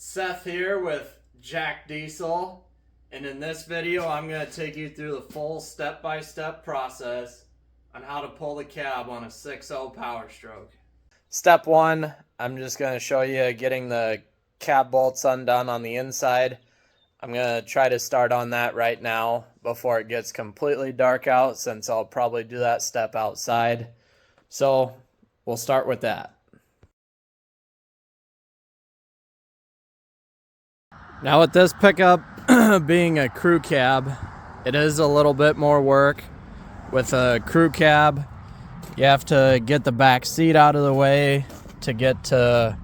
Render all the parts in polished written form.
Seth here with Jack Diesel, and in this video I'm going to take you through the full step-by-step process on how to pull the cab on a 6.0 Power Stroke. Step 1, I'm just going to show you getting the cab bolts undone on the inside. I'm going to try to start on that right now before it gets completely dark out, since I'll probably do that step outside. So we'll start with that. Now with this pickup being a crew cab, it is a little bit more work. With a crew cab, you have to get the back seat out of the way to get to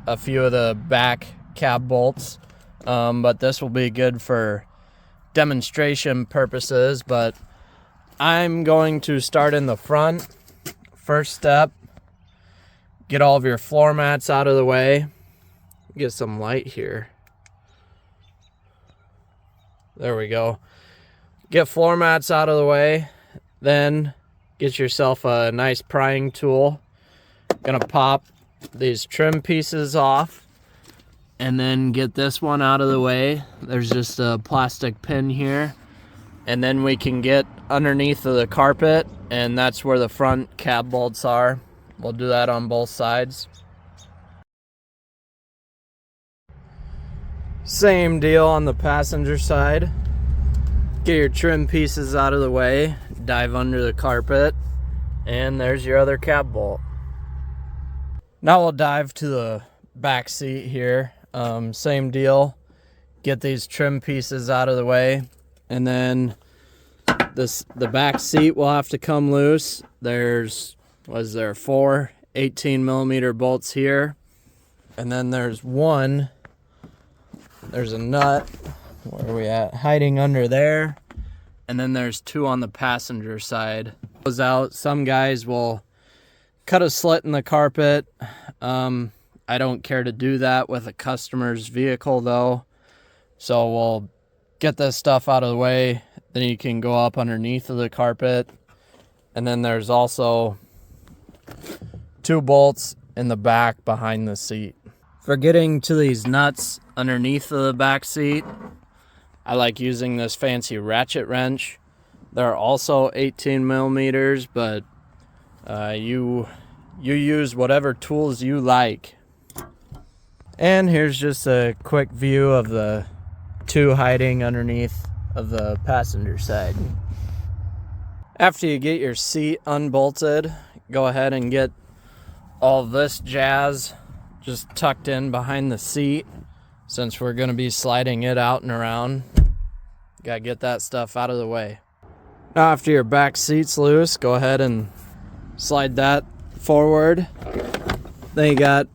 a few of the back cab bolts. But this will be good for demonstration purposes, but I'm going to start in the front. First step, get all of your floor mats out of the way. Get some light here. There we go. Get floor mats out of the way. Then get yourself a nice prying tool. Gonna pop these trim pieces off. And then get this one out of the way. There's just a plastic pin here. And then we can get underneath of the carpet. And that's where the front cab bolts are. We'll do that on both sides. Same deal on the passenger side. Get your trim pieces out of the way, dive under the carpet, and there's your other cab bolt. Now we'll dive to the back seat here. Same deal. Get these trim pieces out of the way, and then the back seat will have to come loose. There's, was there 4 18mm bolts here, and then there's one. There's a nut, where are we at? Hiding under there. And then there's 2 on the passenger side. Goes out. Some guys will cut a slit in the carpet. I don't care to do that with a customer's vehicle though. So we'll get this stuff out of the way. Then you can go up underneath of the carpet. And then there's also 2 bolts in the back behind the seat. For getting to these nuts underneath of the back seat, I like using this fancy ratchet wrench. There are also 18mm, but you use whatever tools you like. And here's just a quick view of the 2 hiding underneath of the passenger side. After you get your seat unbolted, go ahead and get all this jazz just tucked in behind the seat, since we're going to be sliding it out and around. Gotta get that stuff out of the way. Now after your back seat's loose, go ahead and slide that forward. Then you got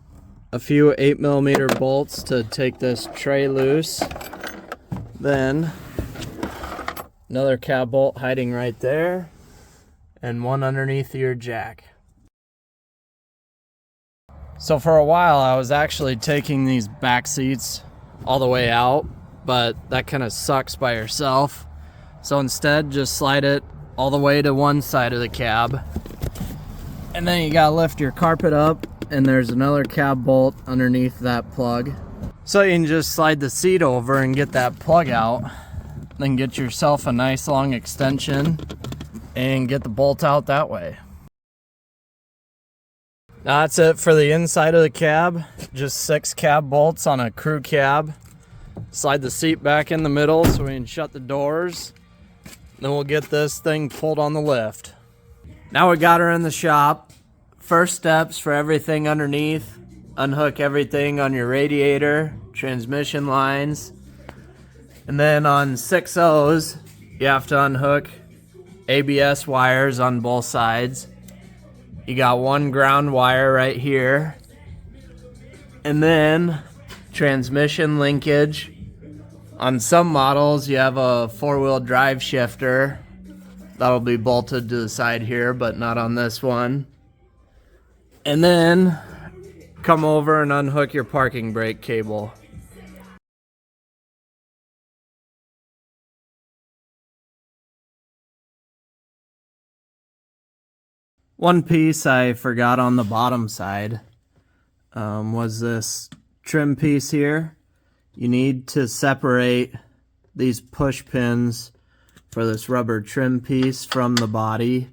a few 8mm bolts to take this tray loose. Then another cab bolt hiding right there, and one underneath your jack. So for a while I was actually taking these back seats all the way out, but that kind of sucks by yourself. So instead, just slide it all the way to one side of the cab. And then you gotta lift your carpet up, and there's another cab bolt underneath that plug. So you can just slide the seat over and get that plug out. Then get yourself a nice long extension and get the bolt out that way. Now that's it for the inside of the cab. Just 6 cab bolts on a crew cab. Slide the seat back in the middle so we can shut the doors. Then we'll get this thing pulled on the lift. Now we got her in the shop. First steps for everything underneath. Unhook everything on your radiator, transmission lines. And then on 6.0s, you have to unhook ABS wires on both sides. You got 1 ground wire right here. And then transmission linkage. On some models you have a 4-wheel drive shifter. That'll be bolted to the side here, but not on this one. And then come over and unhook your parking brake cable. One piece I forgot on the bottom side was this trim piece here. you need to separate these push pins for this rubber trim piece from the body,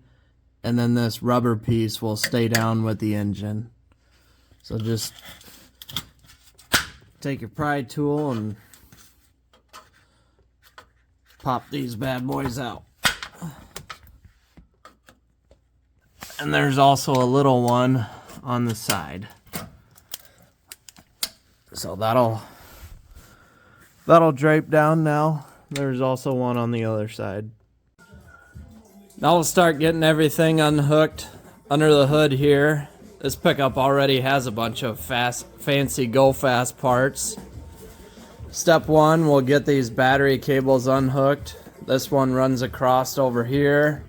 and then this rubber piece will stay down with the engine. So just take your pry tool and pop these bad boys out. And there's also a little one on the side. So that'll drape down now. There's also one on the other side. Now we'll start getting everything unhooked under the hood here. This pickup already has a bunch of fancy go fast parts. Step one, we'll get these battery cables unhooked. This one runs across over here,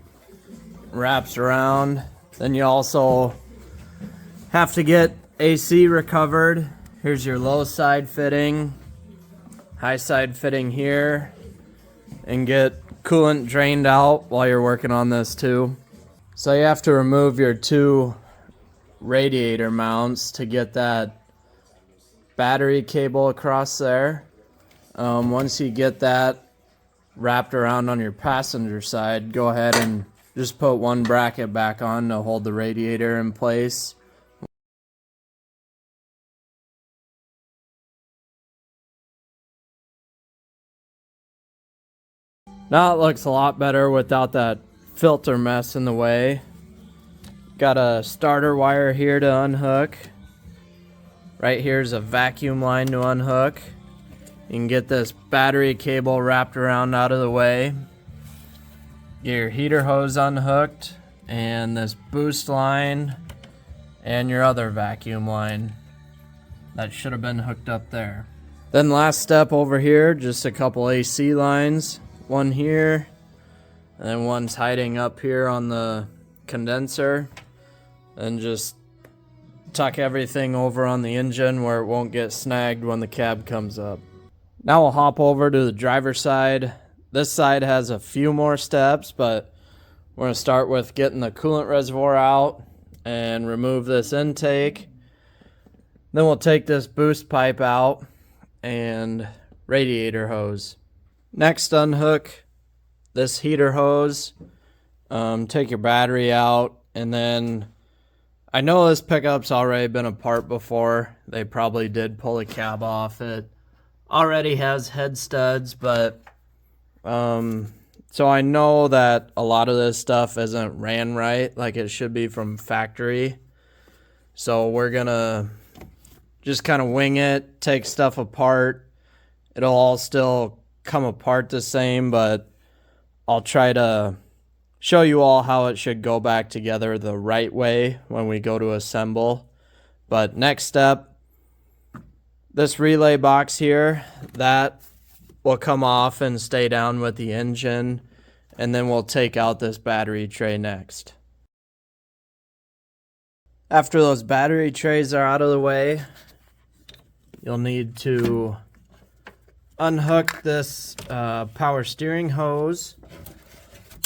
wraps around. Then you also have to get AC recovered. Here's your low side fitting, high side fitting here, and get coolant drained out while you're working on this too. So you have to remove your two radiator mounts to get that battery cable across there. Once you get that wrapped around on your passenger side, go ahead and just put one bracket back on to hold the radiator in place. Now it looks a lot better without that filter mess in the way. Got a starter wire here to unhook. Right here's a vacuum line to unhook. You can get this battery cable wrapped around out of the way. Get your heater hose unhooked, and this boost line, and your other vacuum line that should have been hooked up there. Then last step over here, just a couple AC lines. One here, and then one's hiding up here on the condenser. And just tuck everything over on the engine where it won't get snagged when the cab comes up. Now we'll hop over to the driver's side. This side has a few more steps, but we're going to start with getting the coolant reservoir out and remove this intake. Then we'll take this boost pipe out and radiator hose. Next, unhook this heater hose, take your battery out, and then I know this pickup's already been apart before. They probably did pull the cab off. It already has head studs, but so I know that a lot of this stuff isn't ran right like it should be from factory. So we're gonna just kind of wing it, take stuff apart. It'll all still come apart the same, but I'll try to show you all how it should go back together the right way when we go to assemble. But next step, this relay box here, that will come off and stay down with the engine, and then we'll take out this battery tray next. After those battery trays are out of the way, you'll need to unhook this power steering hose,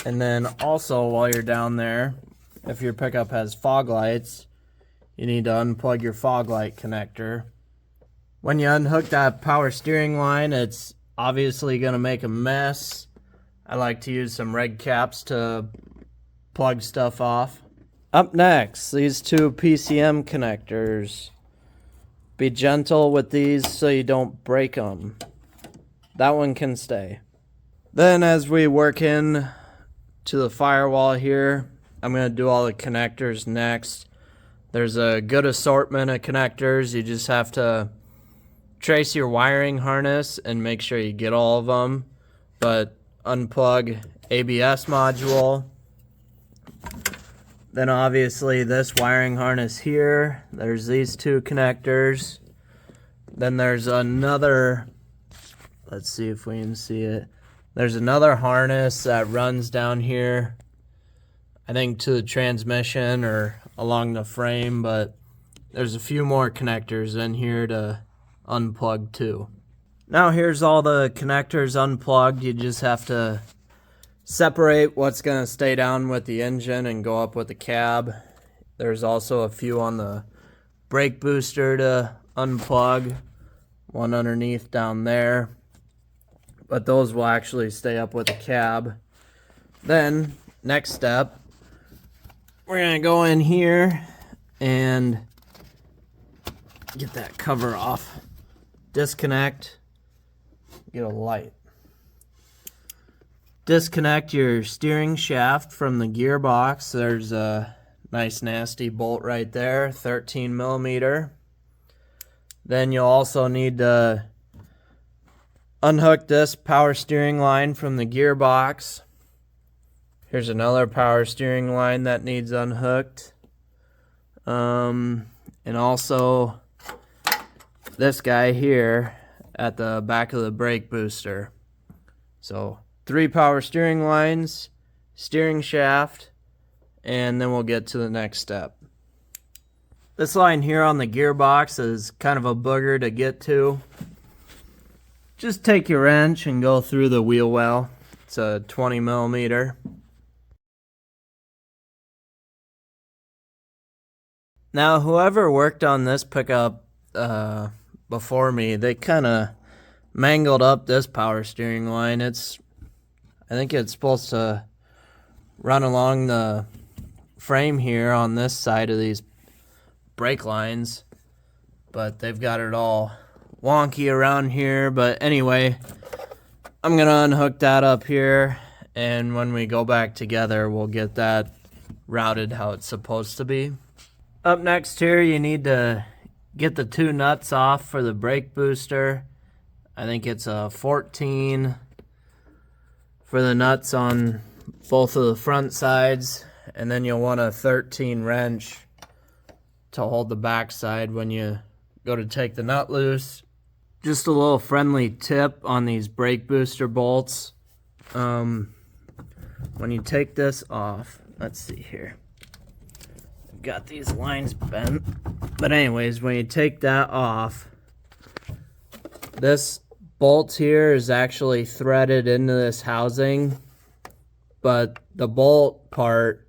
and then also while you're down there, if your pickup has fog lights, you need to unplug your fog light connector. When you unhook that power steering line, it's obviously going to make a mess. I like to use some red caps to plug stuff off. Up next, these two PCM connectors. Be gentle with these so you don't break them. That one can stay. Then as we work in to the firewall here, I'm going to do all the connectors next. There's a good assortment of connectors. You just have to trace your wiring harness and make sure you get all of them. But unplug ABS module. Then obviously this wiring harness here. There's these two connectors. Then there's another, let's see if we can see it. There's another harness that runs down here, I think to the transmission or along the frame, but there's a few more connectors in here to unplug too. Now here's all the connectors unplugged. You just have to separate what's going to stay down with the engine and go up with the cab. There's also a few on the brake booster to unplug. one underneath down there, but those will actually stay up with the cab. Then, next step, we're gonna go in here and get that cover off. Disconnect, get a light. Disconnect your steering shaft from the gearbox. There's a nice nasty bolt right there, 13 millimeter. Then you'll also need to unhook this power steering line from the gearbox. Here's another power steering line that needs unhooked. And also this guy here at the back of the brake booster. So 3 power steering lines, steering shaft, and then we'll get to the next step. This line here on the gearbox is kind of a booger to get to. Just take your wrench and go through the wheel well. It's a 20 millimeter. Now, whoever worked on this pickup before me, they kind of mangled up this power steering line. I think it's supposed to run along the frame here on this side of these brake lines, but they've got it all wonky around here. But anyway, I'm gonna unhook that up here, and when we go back together, we'll get that routed how it's supposed to be. Up next here, you need to get the 2 nuts off for the brake booster. I think it's a 14 for the nuts on both of the front sides, and then you'll want a 13 wrench to hold the back side when you go to take the nut loose. Just a little friendly tip on these brake booster bolts. When you take this off, let's see here. I've got these lines bent. But anyways, when you take that off, this bolt here is actually threaded into this housing, but the bolt part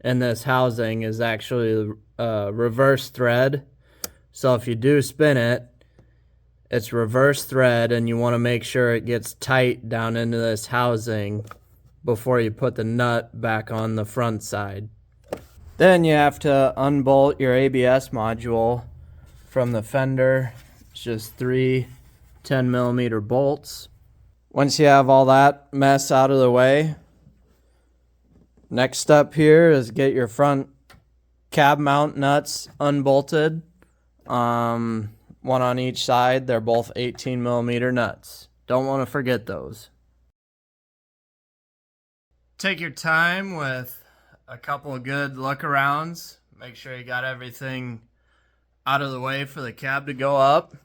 in this housing is actually a reverse thread. So if you do spin it, it's reverse thread, and you want to make sure it gets tight down into this housing before you put the nut back on the front side. Then you have to unbolt your ABS module from the fender. It's just 3 10 millimeter bolts. Once you have all that mess out of the way, next step here is get your front cab mount nuts unbolted. One on each side. They're both 18 millimeter nuts. Don't want to forget those. Take your time with a couple of good look arounds. Make sure you got everything out of the way for the cab to go up.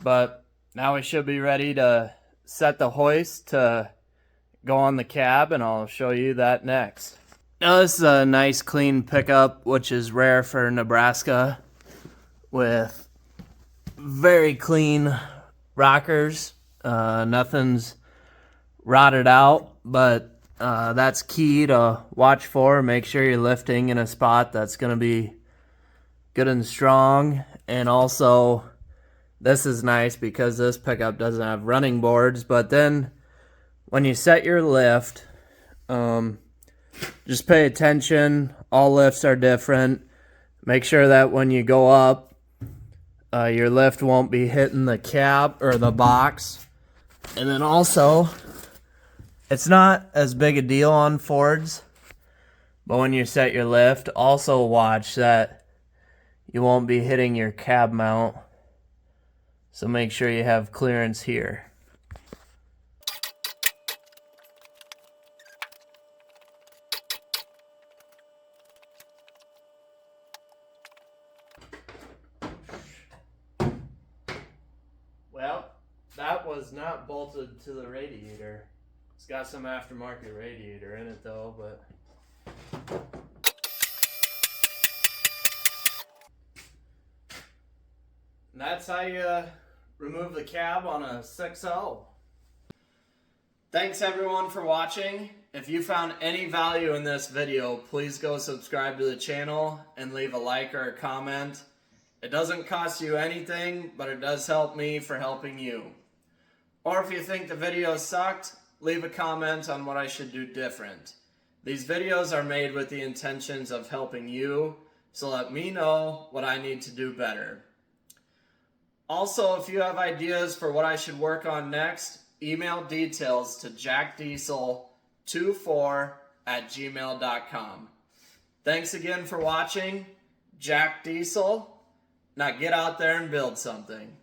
But now we should be ready to set the hoist to go on the cab, and I'll show you that next. Now this is a nice clean pickup, which is rare for Nebraska, with very clean rockers. Nothing's rotted out, but that's key to watch for. Make sure you're lifting in a spot that's going to be good and strong. And also, this is nice because this pickup doesn't have running boards, but then when you set your lift, just pay attention. All lifts are different. Make sure that when you go up, your lift won't be hitting the cab or the box. And then also, it's not as big a deal on Fords, but when you set your lift, also watch that you won't be hitting your cab mount. So make sure you have clearance here. Well, that was not bolted to the radiator. It's got some aftermarket radiator in it though, but and that's how you remove the cab on a 6.0. Thanks everyone for watching. If you found any value in this video, please go subscribe to the channel and leave a like or a comment. It doesn't cost you anything, but it does help me for helping you. Or if you think the video sucked, leave a comment on what I should do different. These videos are made with the intentions of helping you, so let me know what I need to do better. Also, if you have ideas for what I should work on next, email details to jackdiesel24@gmail.com. Thanks again for watching. Jack Diesel. Now get out there and build something.